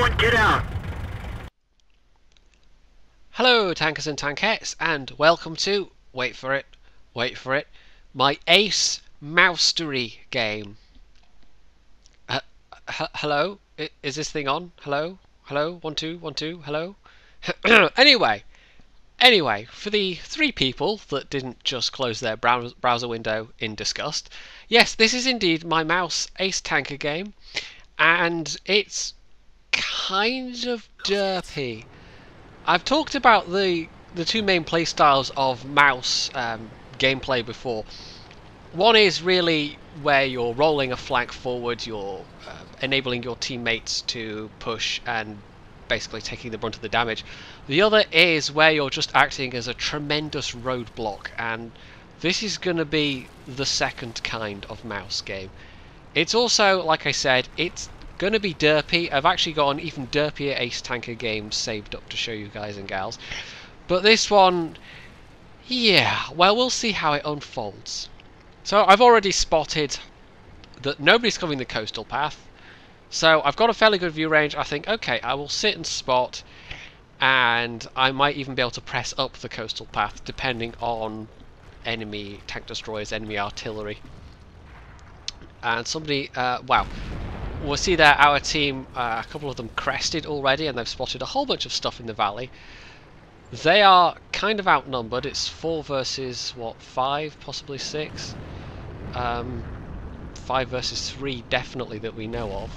Everyone get out! Hello tankers and tankettes, and welcome to, wait for it, my Ace Moustery game. Hello? Is this thing on? Hello? Hello? 1 2 1 2, hello? Anyway, for the 3 people that didn't just close their browser window in disgust, yes, this is indeed my mouse Ace Tanker game, and it's kind of derpy. I've talked about the 2 main play styles of mouse gameplay before. One is really where you're rolling a flank forward, you're enabling your teammates to push and basically taking the brunt of the damage. The other is where you're just acting as a tremendous roadblock, and this is going to be the second kind of mouse game. It's also, like I said, it's going to be derpy. I've actually got an even derpier Ace Tanker game saved up to show you guys and gals. But this one, yeah, well, we'll see how it unfolds. So I've already spotted that nobody's covering the coastal path. So I've got a fairly good view range. I think, okay, I will sit and spot, and I might even be able to press up the coastal path depending on enemy tank destroyers, enemy artillery. And somebody, wow. We'll see there our team, a couple of them crested already, and they've spotted a whole bunch of stuff in the valley. They are kind of outnumbered. It's 4 versus, what, 5, possibly 6? 5 versus 3 definitely that we know of.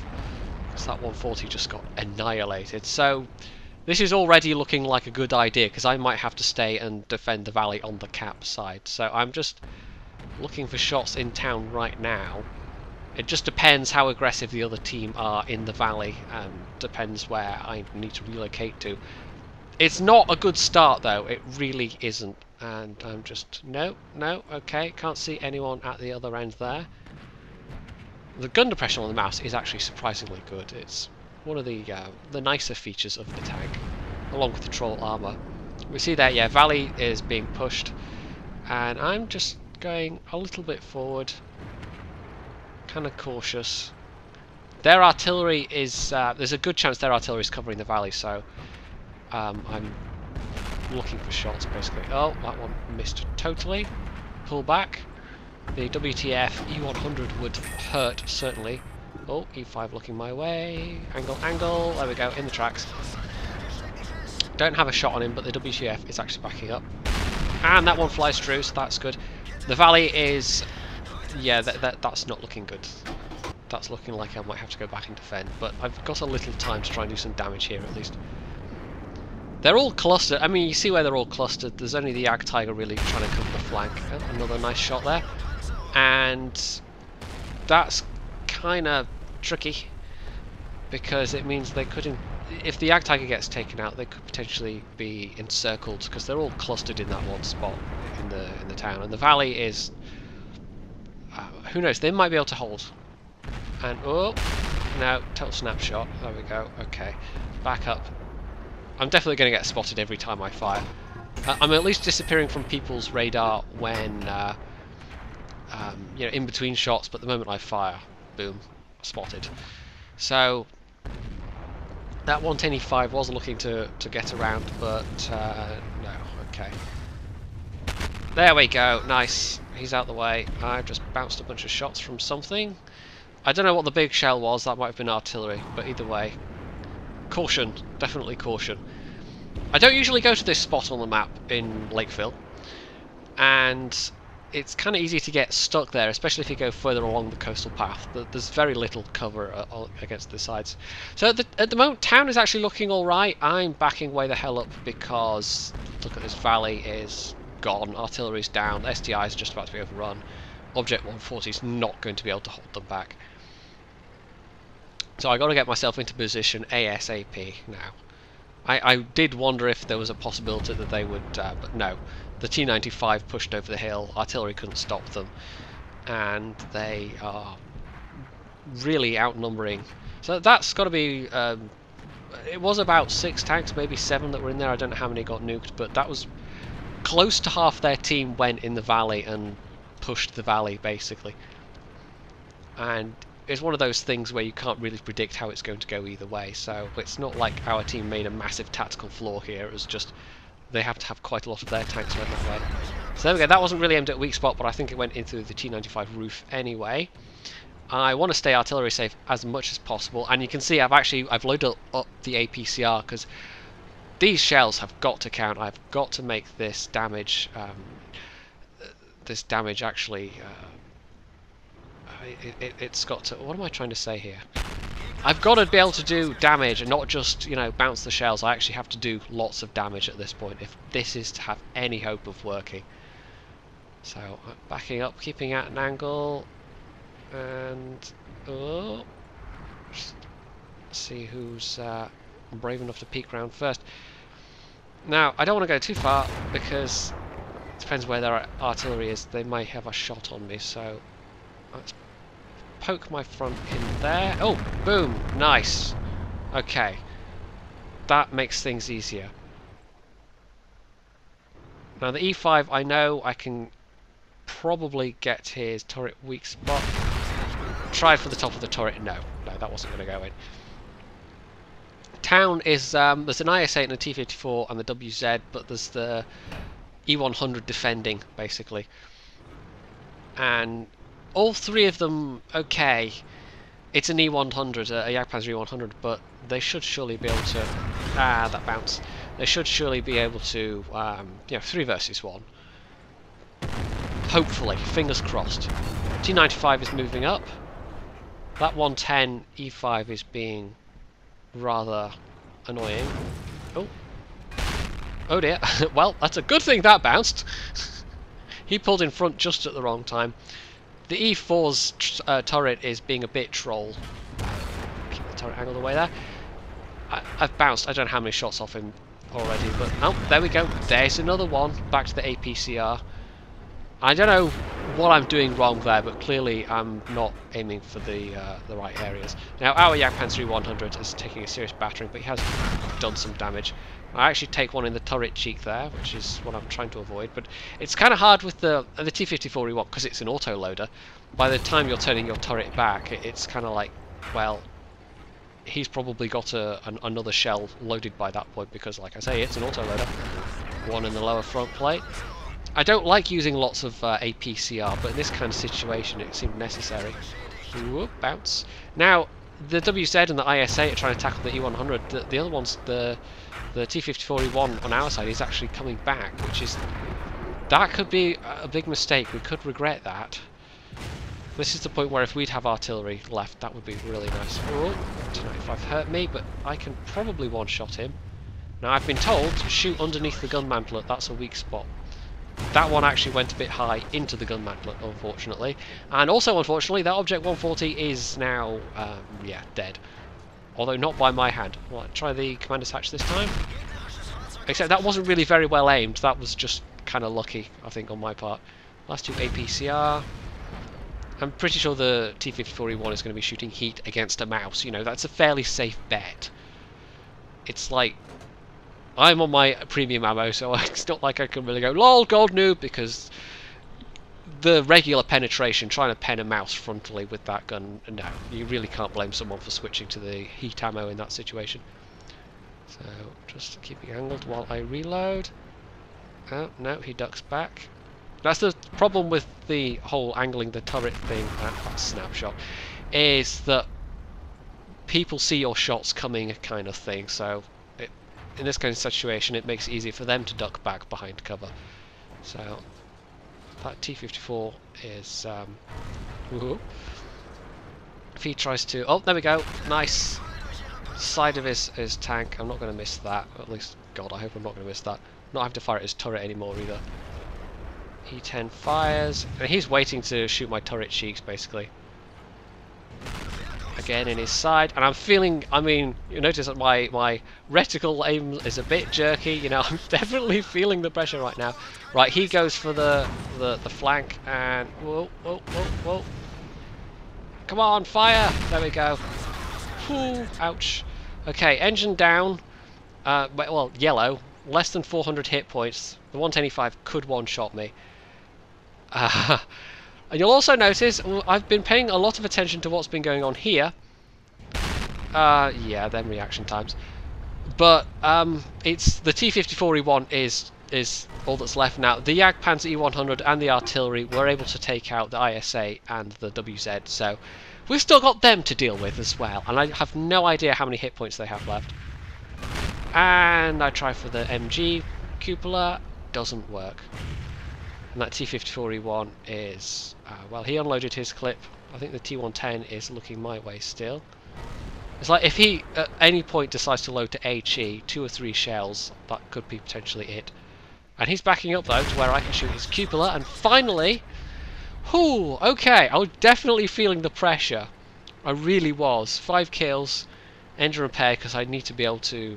So that 140 just got annihilated. So this is already looking like a good idea, because I might have to stay and defend the valley on the cap side. So I'm just looking for shots in town right now. It just depends how aggressive the other team are in the valley, and depends where I need to relocate to. It's not a good start though, it really isn't. And I'm just, no, okay, can't see anyone at the other end there. The gun depression on the mouse is actually surprisingly good. It's one of the nicer features of the tank, along with the troll armor. We see there, yeah, valley is being pushed, and I'm just going a little bit forward. Kind of cautious. Their artillery is there's a good chance their artillery is covering the valley, so I'm looking for shots basically. Oh, that one missed totally. Pull back. The WTF E100 would hurt certainly. Oh, E5 looking my way. Angle, there we go, in the tracks. Don't have a shot on him, but the WTF is actually backing up, and that one flies through, so that's good. The valley is, yeah, that's not looking good. That's looking like I might have to go back and defend, but I've got a little time to try and do some damage here at least. They're all clustered. I mean, you see where they're all clustered. There's only the Ag Tiger really trying to cover the flank. Oh, another nice shot there. And that's kind of tricky, because it means they couldn't... If the Ag Tiger gets taken out, they could potentially be encircled, because they're all clustered in that one spot in the town. And the valley is... who knows, they might be able to hold. And, oh, no, total snapshot. There we go, okay. Back up. I'm definitely going to get spotted every time I fire. I'm at least disappearing from people's radar when, you know, in between shots, but the moment I fire, boom, spotted. So, that 110E5 was looking to get around, but, no, okay. There we go, nice. He's out the way. I've just bounced a bunch of shots from something. I don't know what the big shell was, that might have been artillery, but either way, caution, definitely caution. I don't usually go to this spot on the map in Lakeville, and it's kind of easy to get stuck there, especially if you go further along the coastal path. There's very little cover against the sides. So at the moment, town is actually looking alright. I'm backing way the hell up, because look at this, valley is gone, artillery's down, SDI is just about to be overrun. Object 140 is not going to be able to hold them back. So I got to get myself into position ASAP now. I did wonder if there was a possibility that they would, but no. The T-95 pushed over the hill, artillery couldn't stop them, and they are really outnumbering. So that's got to be, it was about 6 tanks, maybe 7 that were in there. I don't know how many got nuked, but that was close to half their team went in the valley and pushed the valley basically. And it's one of those things where you can't really predict how it's going to go either way. So it's not like our team made a massive tactical flaw here. It was just they have to have quite a lot of their tanks went that way. So there we go. That wasn't really aimed at a weak spot, but I think it went into the T95 roof anyway. I want to stay artillery safe as much as possible, and you can see I've loaded up the APCR because these shells have got to count. I've got to make this damage actually. It's got to. What am I trying to say here? I've got to be able to do damage and not just, you know, bounce the shells. I actually have to do lots of damage at this point if this is to have any hope of working. So I'm backing up, keeping at an angle, and see who's brave enough to peek round first. Now I don't want to go too far because it depends where their artillery is. They might have a shot on me, so let's poke my front in there. Oh, boom, nice. Okay, that makes things easier. Now the E5, I know I can probably get his turret weak spot. Tried for the top of the turret. No, that wasn't going to go in. Town is there's an IS-8 and a T-54 and the WZ, but there's the E-100 defending basically, and all three of them, okay, it's an E-100, a Jagdpanzer E-100, but they should surely be able to... Ah, that bounce. They should surely be able to, you know, 3 versus 1. Hopefully, fingers crossed. T-95 is moving up. That 110 E5 is being rather annoying. Oh. Oh dear. Well, that's a good thing that bounced. He pulled in front just at the wrong time. The E4's turret is being a bit troll. Keep the turret angled away there. I've bounced. I don't know how many shots off him already, but oh, there we go. There's another one. Back to the APCR. I don't know what I'm doing wrong there, but clearly I'm not aiming for the right areas. Now our Jagdpanzer 100 is taking a serious battering, but he has done some damage. I actually take one in the turret cheek there, which is what I'm trying to avoid, but it's kind of hard with the T-54 we want because it's an autoloader. By the time you're turning your turret back, it's kind of like, well, he's probably got another shell loaded by that point because, like I say, it's an autoloader. One in the lower front plate. I don't like using lots of APCR, but in this kind of situation it seemed necessary. Whoop, bounce. Now, the WZ and the IS-8 are trying to tackle the E-100. The other one's the T-54E1 on our side is actually coming back, which is... That could be a big mistake. We could regret that. This is the point where if we'd have artillery left, that would be really nice. Oh, T-95 hurt me, but I can probably one-shot him. Now, I've been told to shoot underneath the gun mantlet. That's a weak spot. That one actually went a bit high into the gun mantlet, unfortunately. And also, unfortunately, that Object 140 is now, yeah, dead. Although not by my hand. Well, try the commander's hatch this time. Except that wasn't really very well aimed. That was just kind of lucky, I think, on my part. Last two APCR. I'm pretty sure the T-54E1 is going to be shooting heat against a mouse. You know, that's a fairly safe bet. It's like... I'm on my premium ammo, so it's not like I can really go, lol, gold noob, because the regular penetration, trying to pen a mouse frontally with that gun, no, you really can't blame someone for switching to the heat ammo in that situation. So, just keeping angled while I reload. Oh, no, he ducks back. That's the problem with the whole angling the turret thing, that snapshot, is that people see your shots coming kind of thing, so... in this kind of situation, it makes it easier for them to duck back behind cover. So that T-54 is... if he tries to... Oh, there we go. Nice. Side of his tank. I'm not going to miss that. At least, God, I hope I'm not going to miss that. Not have to fire at his turret anymore either. E10 fires. And he's waiting to shoot my turret cheeks, basically. Again in his side, and I'm feeling, I mean, you notice that my reticle aim is a bit jerky, you know, I'm definitely feeling the pressure right now. Right, he goes for the flank, and whoa, whoa, whoa, whoa. Come on, fire! There we go. Whew, ouch. Okay, engine down, well, yellow, less than 400 hit points. The 125 could one-shot me. And you'll also notice I've been paying a lot of attention to what's been going on here. Yeah, them reaction times. But it's the T-54E1 is all that's left now. The Jagdpanzer E100 and the artillery were able to take out the ISA and the WZ, so we've still got them to deal with as well. And I have no idea how many hit points they have left. And I try for the MG cupola, doesn't work. And that T-54E1 is well, he unloaded his clip. I think the T-110 is looking my way still. It's like if he at any point decides to load to HE, 2 or 3 shells, that could be potentially it. And he's backing up though to where I can shoot his cupola, and finally, whoo, okay, I was definitely feeling the pressure. I really was. 5 kills, engine repair, because I need to be able to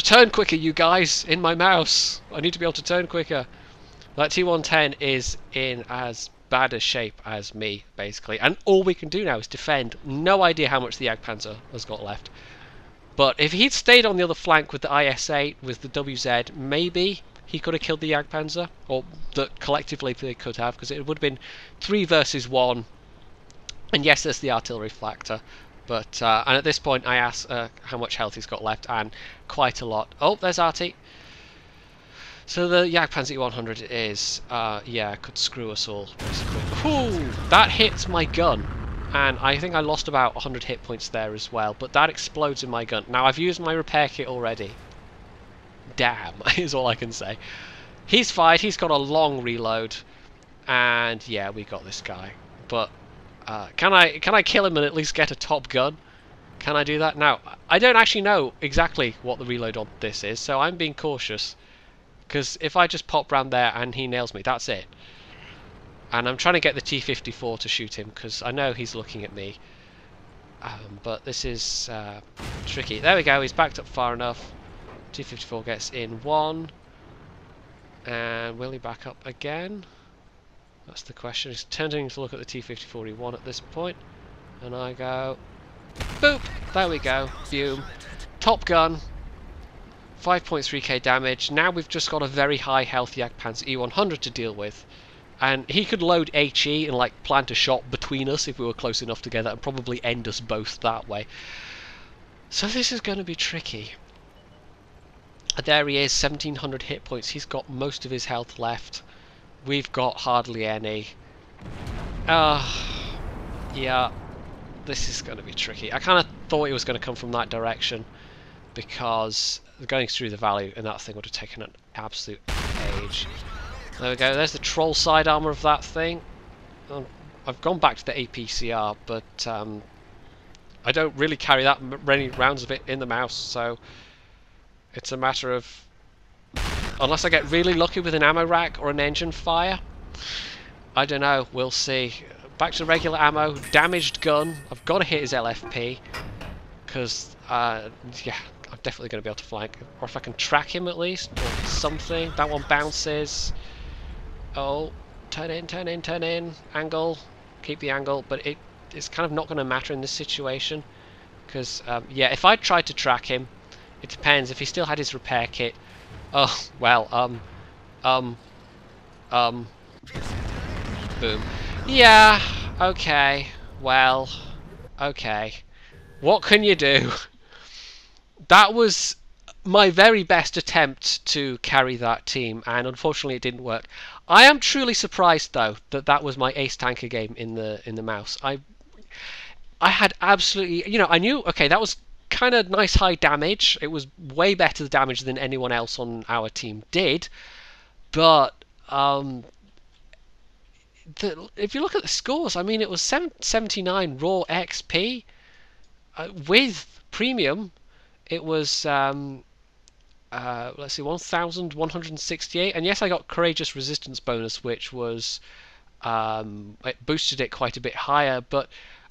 turn quicker, you guys, in my mouse. I need to be able to turn quicker. That T-110 is in as bad a shape as me, basically, and all we can do now is defend. No idea how much the Jagdpanzer has got left, but if he'd stayed on the other flank with the IS-8 with the WZ, maybe he could have killed the Jagdpanzer, or that collectively they could have, because it would have been 3 versus 1. And yes, there's the artillery factor, but and at this point I ask how much health he's got left, and quite a lot. Oh, there's Artie. So the Jagdpanzer E100 is, yeah, could screw us all, basically. Whew, that hits my gun, and I think I lost about 100 hit points there as well, but that explodes in my gun. Now, I've used my repair kit already. Damn, is all I can say. He's fired, he's got a long reload, and yeah, we got this guy. But, can I kill him and at least get a top gun? Can I do that? Now, I don't actually know exactly what the reload on this is, so I'm being cautious. Because if I just pop round there and he nails me, that's it. And I'm trying to get the T-54 to shoot him, because I know he's looking at me. But this is tricky. There we go, he's backed up far enough. T-54 gets in 1. And will he back up again? That's the question. He's turning to look at the T-54E1 at this point. And I go... boop! There we go. Boom. Top gun. 5.3k damage. Now we've just got a very high health Jagdpanzer E100 to deal with, and he could load HE and like plant a shot between us if we were close enough together and probably end us both that way. So this is going to be tricky. There he is, 1700 hit points. He's got most of his health left. We've got hardly any. Yeah, this is going to be tricky. I kind of thought it was going to come from that direction, because going through the valley and that thing would have taken an absolute age. There we go, there's the troll side armor of that thing. I've gone back to the APCR, but I don't really carry that many rounds of it in the mouse, so it's a matter of, unless I get really lucky with an ammo rack or an engine fire, I don't know, we'll see. Back to regular ammo, damaged gun. I've got to hit his LFP, because yeah, I'm definitely going to be able to flank, or if I can track him at least, or something. That one bounces. Oh, turn in, turn in, turn in. Angle, keep the angle, but it's kind of not going to matter in this situation, because yeah, if I tried to track him, it depends. If he still had his repair kit, oh well, boom. Yeah, okay, well, okay. What can you do? That was my very best attempt to carry that team, and unfortunately it didn't work. I am truly surprised though that that was my ace tanker game in the mouse. I had absolutely, you know, I knew, okay, that was kind of nice high damage. It was way better damage than anyone else on our team did, but if you look at the scores, I mean, it was 79 raw XP with premium. It was let's see, 1,168, and yes, I got courageous resistance bonus, which was it boosted it quite a bit higher, but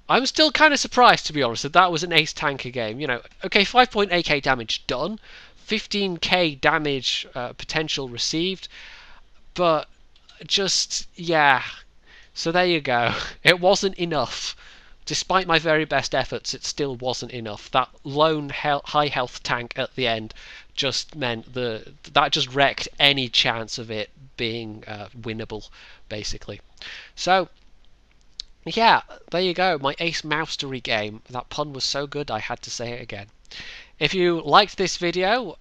I'm still kind of surprised, to be honest, that that was an ace tanker game. You know, okay, 5.8k damage done, 15k damage potential received, but just, yeah, so there you go. It wasn't enough despite my very best efforts, it still wasn't enough. That lone high health tank at the end just meant that just wrecked any chance of it being winnable, basically. So yeah, there you go, my Ace Mousetery game. That pun was so good I had to say it again. If you liked this video,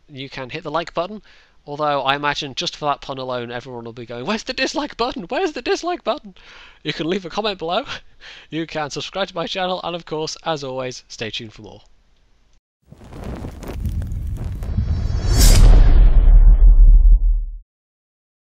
you can hit the like button, although I imagine just for that pun alone everyone will be going, where's the dislike button? Where's the dislike button? You can leave a comment below, you can subscribe to my channel, and of course, as always, stay tuned for more.